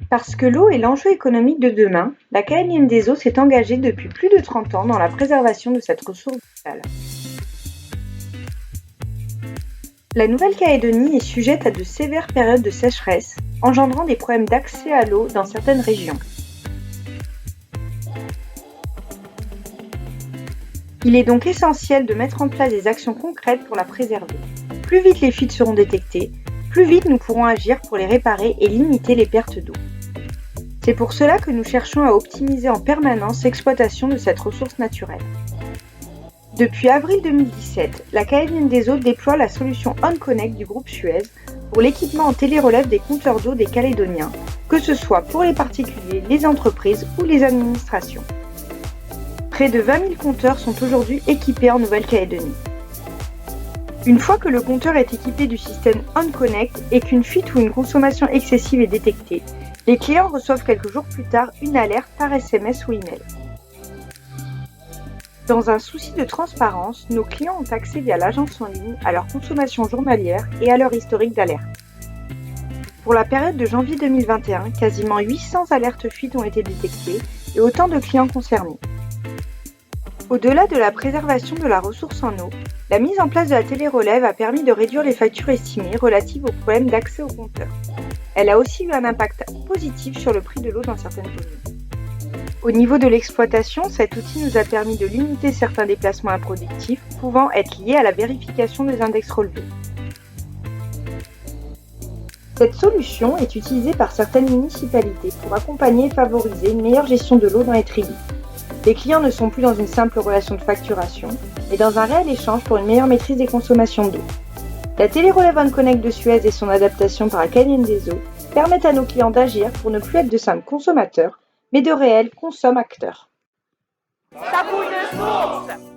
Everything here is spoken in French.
Parce que l'eau est l'enjeu économique de demain, la Calédienne des eaux s'est engagée depuis plus de 30 ans dans la préservation de cette ressource vitale. La Nouvelle-Calédonie est sujette à de sévères périodes de sécheresse, engendrant des problèmes d'accès à l'eau dans certaines régions. Il est donc essentiel de mettre en place des actions concrètes pour la préserver. Plus vite les fuites seront détectées, plus vite nous pourrons agir pour les réparer et limiter les pertes d'eau. C'est pour cela que nous cherchons à optimiser en permanence l'exploitation de cette ressource naturelle. Depuis avril 2017, la Calédienne des eaux déploie la solution OnConnect du groupe Suez pour l'équipement en télérelève des compteurs d'eau des Calédoniens, que ce soit pour les particuliers, les entreprises ou les administrations. Près de 20 000 compteurs sont aujourd'hui équipés en Nouvelle-Calédonie. Une fois que le compteur est équipé du système OnConnect et qu'une fuite ou une consommation excessive est détectée, les clients reçoivent quelques jours plus tard une alerte par SMS ou email. Dans un souci de transparence, nos clients ont accès via l'agence en ligne à leur consommation journalière et à leur historique d'alerte. Pour la période de janvier 2021, quasiment 800 alertes fuites ont été détectées et autant de clients concernés. Au-delà de la préservation de la ressource en eau, la mise en place de la télérelève a permis de réduire les factures estimées relatives aux problèmes d'accès au compteur. Elle a aussi eu un impact positif sur le prix de l'eau dans certaines communes. Au niveau de l'exploitation, cet outil nous a permis de limiter certains déplacements improductifs pouvant être liés à la vérification des index relevés. Cette solution est utilisée par certaines municipalités pour accompagner et favoriser une meilleure gestion de l'eau dans les treillis. Les clients ne sont plus dans une simple relation de facturation, mais dans un réel échange pour une meilleure maîtrise des consommations d'eau. La télérelève OnConnect de Suez et son adaptation par la Calédienne des eaux permettent à nos clients d'agir pour ne plus être de simples consommateurs, mais de réels consommateurs. Ça coule de source!